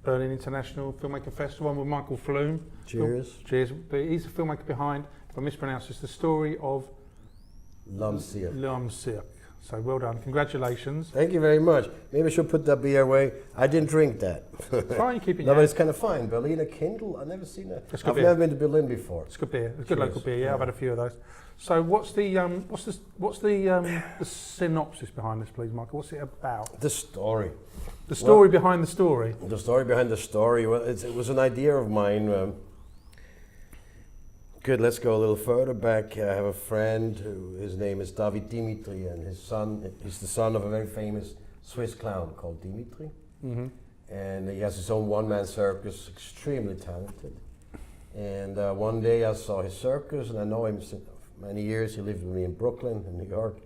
Berlin International Filmmaker Festival with Michael Flume. Cheers. Cheers. But he's the filmmaker behind, if I mispronounce this, the story of Cirque. So well done. Congratulations. Thank you very much. Maybe I should put that beer away. I didn't drink that. It's fine, you keep it. No, but it's kind of fine. Berliner Kindle. I've never seen that. It's good I've beer. never been to Berlin before. It's good beer. It's good local beer. Yeah, I've had a few of those. So what's the synopsis behind this, please, Michael? What's it about? The story. The story behind the story. The story behind the story. Well, it was an idea of mine. Good, let's go a little further back. I have a friend his name is David Dimitri, and he's the son of a very famous Swiss clown called Dimitri. Mm-hmm. And he has his own one-man circus, extremely talented. And one day I saw his circus, and I know him since many years. He lived with me in Brooklyn, in New York.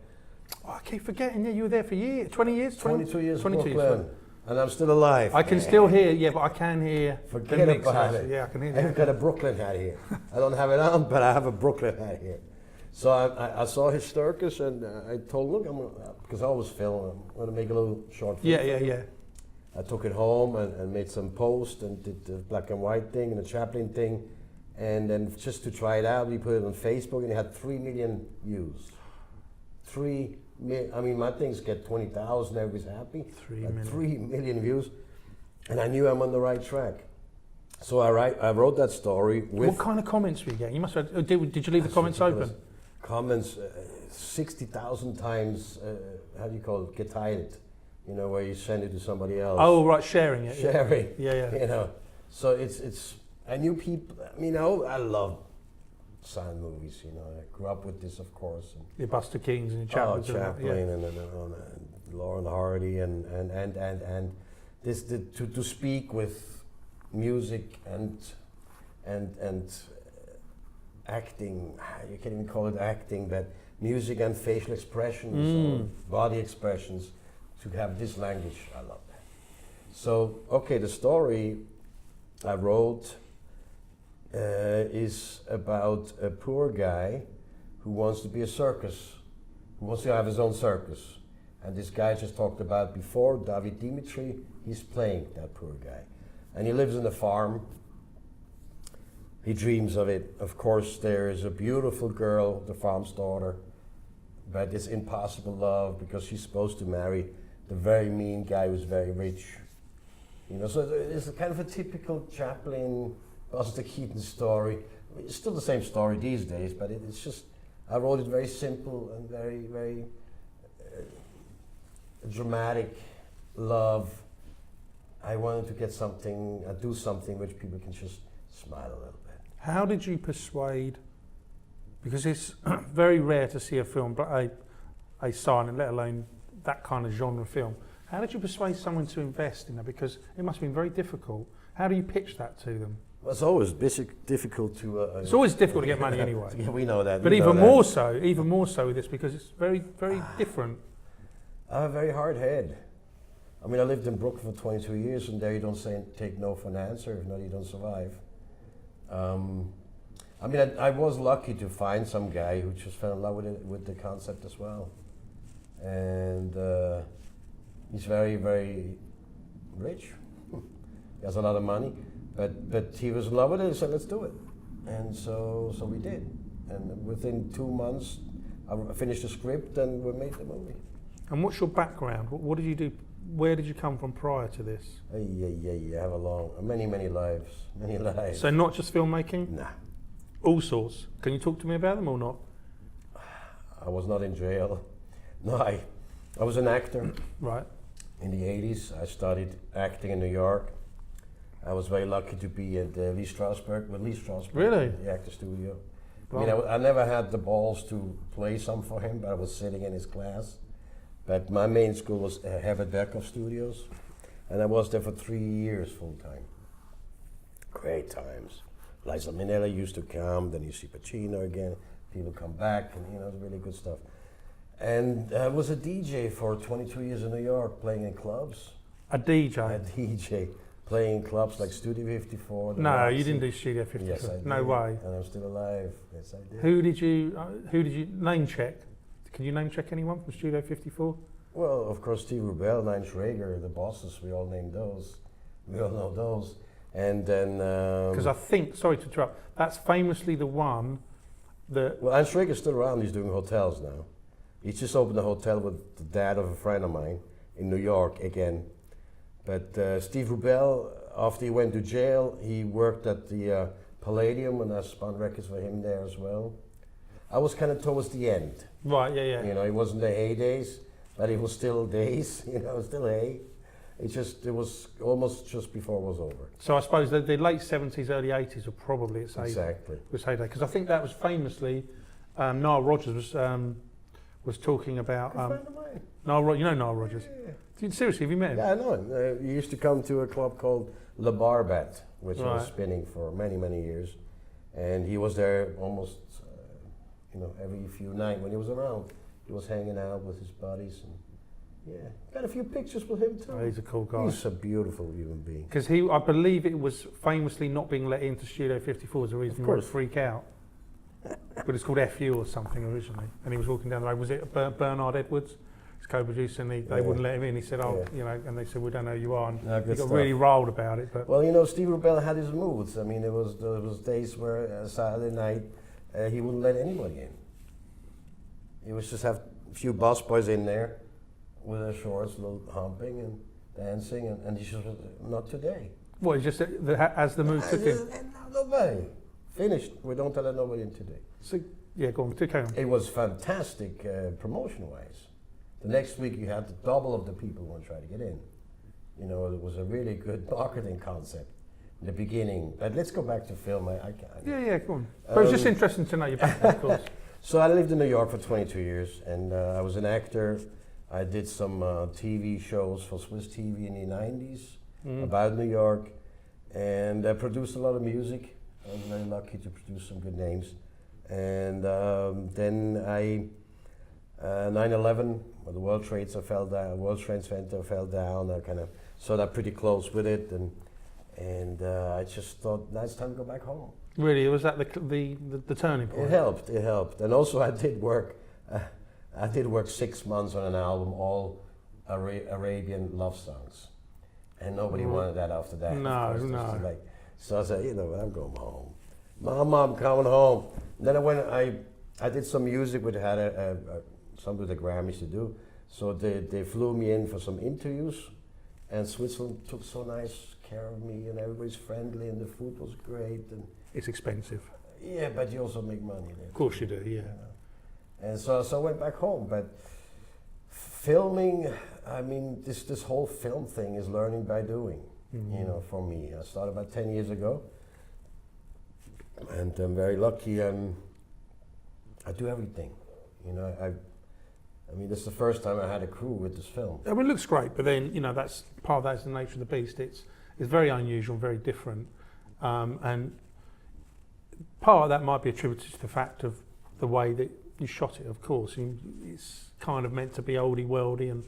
Oh, I keep forgetting, you were there for years, 20 years? 22 years in 22 Brooklyn. And I'm still alive. I can still hear, but I can hear Forget the mix. about it. Yeah, I can hear I've got a Brooklyn hat here. I don't have it on, but I have a Brooklyn hat here. So I saw his circus, and I told him, look, because I always film, I'm going to make a little short film. Yeah. I took it home and made some posts and did the black and white thing and the Chaplin thing. And then just to try it out, we put it on Facebook, and it had 3 million views. I mean, my things get 20,000, everybody's happy. 3 million views. And I knew I'm on the right track. So I wrote that story with... What kind of comments were you getting? You must have, did you leave the comments open? Comments, 60,000 times, how do you call it, geteilt. You know, where you send it to somebody else. Oh, right, sharing it. Sharing. Yeah. You know, so it's, I knew people, I mean, I love silent movies, you know. I grew up with this, of course. And Your Buster Kings and your Chaplin. Chaplin and Lauren Hardy and this to speak with music and acting. You can't even call it acting, but music and facial expressions or body expressions, to have this language. I love that. So okay, the story I wrote is about a poor guy who wants to be a circus, who wants to have his own circus. And this guy I just talked about before, David Dimitri, he's playing that poor guy. And he lives on a farm. He dreams of it. Of course, there is a beautiful girl, the farm's daughter, but it's impossible love because she's supposed to marry the very mean guy who's very rich. You know, so it's a kind of a typical Chaplin, Buster Keaton story. I mean, it's still the same story these days, but it's just, I wrote it very simple and very, very dramatic love. I wanted to get something, do something which people can just smile a little bit. How did you persuade, because it's very rare to see a film, but a silent, let alone that kind of genre film. How did you persuade someone to invest in that? Because it must have been very difficult. How do you pitch that to them? Well, it's always difficult to... it's always difficult to get money anyway. Yeah, we know that. But even more so with this, because it's very, very different. I have a very hard head. I mean, I lived in Brooklyn for 22 years, and there you don't take no for an answer. If not, you don't survive. I mean, I was lucky to find some guy who just fell in love with the concept as well. And he's very, very rich. He has a lot of money, but he was in love with it. He said, "Let's do it," and so we did. And within 2 months, I finished the script, and we made the movie. And what's your background? What did you do? Where did you come from prior to this? Yeah. I have many lives, many lives. So not just filmmaking? Nah. All sorts. Can you talk to me about them or not? I was not in jail. No, I was an actor. Right. In the 80s, I studied acting in New York. I was very lucky to be at Lee Strasberg, Really? The actor studio. Wow. I mean, I never had the balls to play some for him, but I was sitting in his class. But my main school was Herbert Berghoff Studios, and I was there for 3 years full time. Great times. Liza Minnelli used to come, then you see Pacino again, people come back, and it's really good stuff. And I was a DJ for 22 years in New York, playing in clubs. A DJ? A DJ, playing in clubs like Studio 54. No, you didn't do Studio 54. Yes, I did. No way. And I'm still alive. Yes, I did. Who did you name check? Can you name check anyone from Studio 54? Well, of course, Steve Rubell, Nine Schrager, the bosses, we all named those. We all know those. And then... Because I think, sorry to interrupt, that's famously the one that... Well, Cirque is still around. He's doing hotels now. He just opened a hotel with the dad of a friend of mine in New York again. But Steve Rubell, after he went to jail, he worked at the Palladium, and I spun records for him there as well. I was kind of towards the end. Right, yeah. You know, it wasn't the heydays, but it was still days, you know, still hay. It was almost just before it was over. So I suppose the late 70s, early 80s were probably its heyday. Exactly. Was heyday, because I think that was famously, Nile Rodgers was talking about... A friend of mine. You know Nile Rodgers? Yeah. Seriously, have you met him? Yeah, I know him. He used to come to a club called Le Barbet, which Right. was spinning for many, many years. And he was there almost, every few nights when he was around. He was hanging out with his buddies. And yeah, got a few pictures with him too. Oh, he's a cool guy. He's a beautiful human being. Because I believe it was famously not being let into Studio 54 as a reason for freak out. But it's called FU or something originally. And he was walking down the road. Was it Bernard Edwards, his co-producer? And they wouldn't let him in. He said, and they said, we don't know who you are. And he got really riled about it. But well, Steve Rubell had his moods. I mean, there was days where Saturday night he wouldn't let anybody in. He was just have a few busboys in there with their shorts, a little humping and dancing, and he just was, not today. What, he just as the mood took him? Nobody. Finished. We don't let nobody in today. So, yeah, go on, carry on. It was fantastic promotion-wise. The next week you had double of the people who want to try to get in. You know, it was a really good marketing concept in the beginning. But let's go back to film. I can't. Yeah, go on. But it's just interesting to know your background, of course. So I lived in New York for 22 years, and I was an actor. I did some TV shows for Swiss TV in the 90s about New York, and I produced a lot of music. I was very lucky to produce some good names. And then 9/11, when the World Trade Center fell down, I kind of saw that pretty close with it, and I just thought, now it's time to go back home. Really, was that the turning point? It helped. And also I did work 6 months on an album, all Arabian love songs. And nobody wanted that after that. No. So I said, I'm going home. Mom, I'm coming home. And then I did some music, which had something the Grammys to do. So they flew me in for some interviews, and Switzerland took so nice care of me, and everybody's friendly, and the food was great. And it's expensive. yeah, but you also make money there. Of course you do, yeah. And so I went back home. But filming, I mean, this whole film thing is learning by doing. For me, I started about 10 years ago, and I'm very lucky. I do everything. I mean, this is the first time I had a crew with this film. I mean, it looks great, but then that's part of that's the nature of the beast. It's very unusual, very different, and part of that might be attributed to the fact of the way that you shot it. Of course, it's kind of meant to be oldie worldy and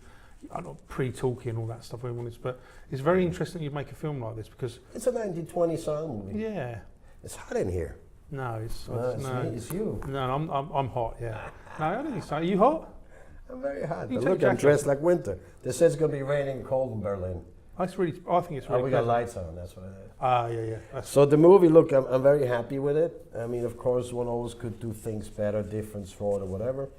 not pre-talkie and all that stuff. But it's very interesting you make a film like this because it's a 1920 sound movie. Yeah, it's hot in here. No, it's you. No, I'm hot. Yeah. No, I don't think so. Are you hot? I'm very hot. Look, I'm dressed like winter. They said it's going to be raining cold in Berlin. I think it's really. We got lights on. That's what it is. Yeah. So the movie, look, I'm very happy with it. I mean, of course, one always could do things better, different, fraud, or whatever.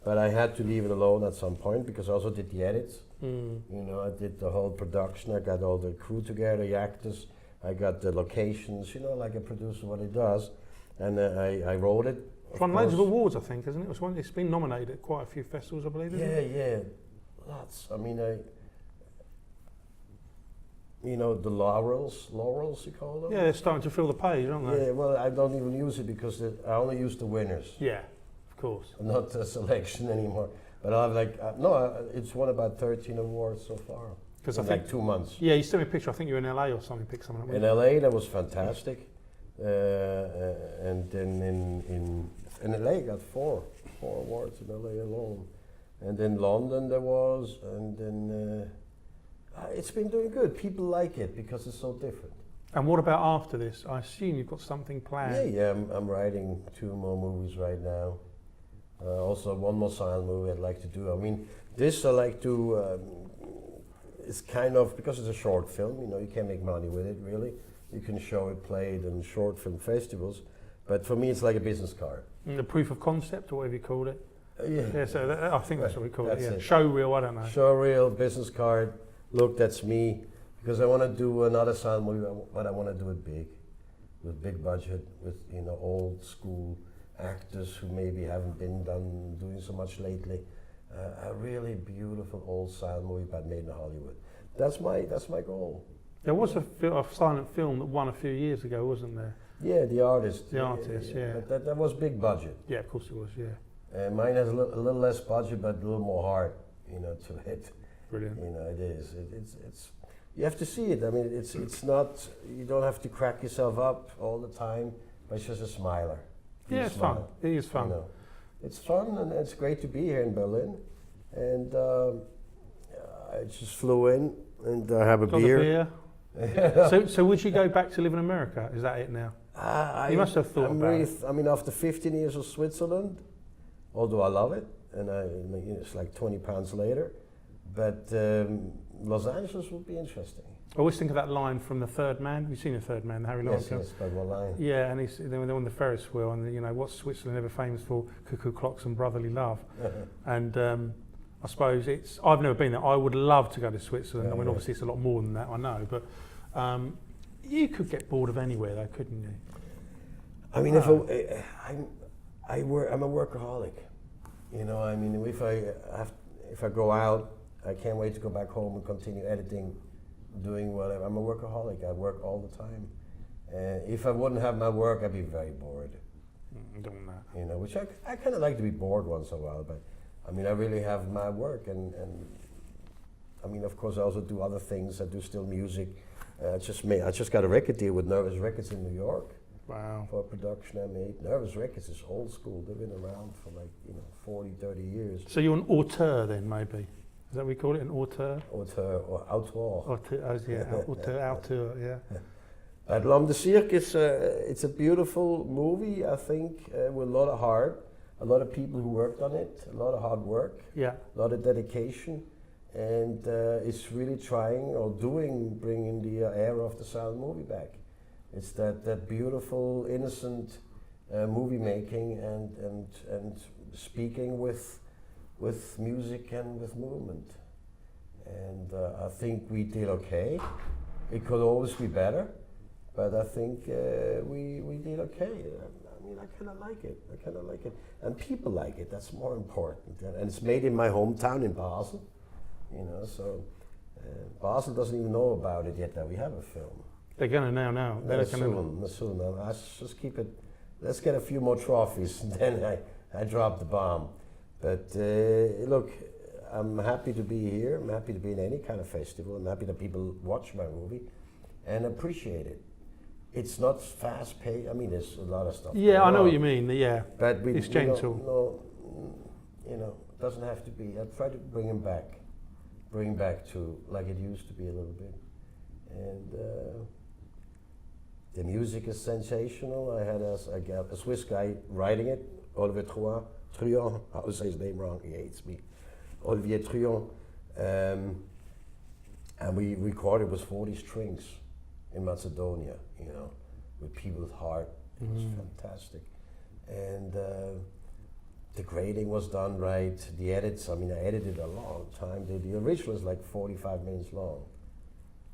But I had to leave it alone at some point because I also did the edits. I did the whole production. I got all the crew together, the actors. I got the locations. Like a producer, what he does, and I wrote it. It's won loads of awards, I think, isn't it? It's been nominated at quite a few festivals, I believe. Isn't it? Yeah, lots. I mean, the laurels, you call them. Yeah, they're starting to fill the page, aren't they? Yeah, well, I don't even use it because I only use the winners. Yeah, of course. Not the selection anymore. But I have it's won about 13 awards so far. Because I think 2 months. Yeah, you sent me a picture. I think you were in LA or something. Picked something up. In LA, that was fantastic. And then in LA, got four awards in LA alone. And in London there was, and then it's been doing good. People like it because it's so different. And what about after this? I assume you've got something planned. Yeah, I'm writing 2 more movies right now. Also one more silent movie I'd like to do. I mean, this I like to, it's kind of, because it's a short film, you know, you can't make money with it really. You can show it played in short film festivals, but for me it's like a business card. The proof of concept, or whatever you called it. Yeah. So I think that's what we call it. That's Yeah. it. Show reel. I don't know. Show reel, business card. Look, that's me. Because I want to do another sound movie, but I want to do it big, with big budget, with, you know, old school actors who maybe haven't been doing so much lately. A really beautiful old sound movie, but made in Hollywood. That's my goal. There was a silent film that won a few years ago, wasn't there? Yeah, The Artist. The Artist, yeah. But that was big budget. Yeah, of course it was. Yeah. Mine has a little less budget, but a little more heart, you know, to it. Brilliant. You know, it is. It's. You have to see it. I mean, it's not. You don't have to crack yourself up all the time, but it's just a smiler. Yeah, it's fun. It is fun. You know. It's fun, and it's great to be here in Berlin. And I just flew in and have a Got beer. So would you go back to live in America? Is that it now? You must have thought about it. I mean, after 15 years of Switzerland, although I love it, and you know, it's like 20 pounds later, but Los Angeles would be interesting. I always think of that line from The Third Man. Have you seen The Third Man, the Harry Lawrence film? Yes, but what line? Yeah, and they're on the Ferris wheel, and you know, what's Switzerland ever famous for? Cuckoo clocks and brotherly love. And I suppose I've never been there. I would love to go to Switzerland. I mean, obviously it's a lot more than that, I know, but you could get bored of anywhere though, couldn't you? I mean, I'm a workaholic. You know, I mean, if I go out, I can't wait to go back home and continue editing, doing whatever. I'm a workaholic. I work all the time. If I wouldn't have my work, I'd be very bored. Don't know. You know, which I kind of like to be bored once in a while, but I mean, I really have my work, and I mean, of course, I also do other things. I do still music. I just got a record deal with Nervous Records in New York. Wow. For a production I made. Nervous Records is old school. They've been around for like, you know, 40, 30 years. So you're an auteur then, maybe? Is that what we call it, an auteur? Auteur or auteur. Auteur, yeah. At L'Homme de Cirque it's a beautiful movie, I think, with a lot of heart, a lot of people who worked on it, a lot of hard work, yeah, a lot of dedication, and it's really bringing the era of the silent movie back. It's that beautiful, innocent movie making and speaking with music and with movement. And I think we did okay. It could always be better, but I think we did okay. I mean, I kind of like it. And people like it, that's more important. And it's made in my hometown in Basel, you know, so Basel doesn't even know about it yet that we have a film. They're going to now. Soon. Let's just keep it. Let's get a few more trophies, and then I drop the bomb. But look, I'm happy to be here. I'm happy to be in any kind of festival. I'm happy that people watch my movie and appreciate it. It's not fast paced. I mean, there's a lot of stuff. Yeah, I know what you mean. Yeah, but it's gentle. You know, it doesn't have to be. I try to bring back to like it used to be a little bit, and. The music is sensational. I had a Swiss guy writing it, Olivier Truand. I always say his name wrong, he hates me. Olivier Truand. And we recorded with 40 strings in Macedonia, you know, with people with heart. It was fantastic. And the grading was done right. The edits, I mean, I edited a long time. The original is like 45 minutes long.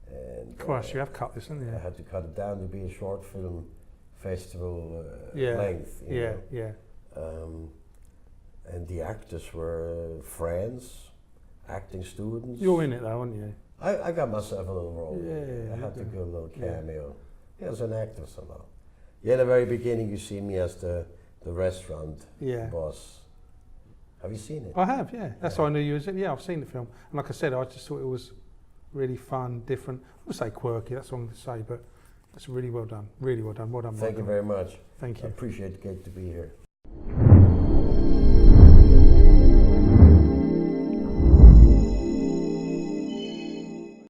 And Christ, you have cut this, haven't you? I had to cut it down to be a short film festival yeah. length. Yeah. And the actors were friends, acting students. You're in it though, aren't you? I got myself a little role. Yeah, I had to do a little cameo. Yeah, as an actor somehow. Yeah, in the very beginning you see me as the restaurant boss. Have you seen it? I have, yeah. That's how I knew you was in. Yeah, I've seen the film. And like I said, I just thought it was really fun, different. I would say quirky, that's what I'm going to say, but it's really well done. Really well done. Well done. Thank you very much. Thank you. I appreciate getting to be here.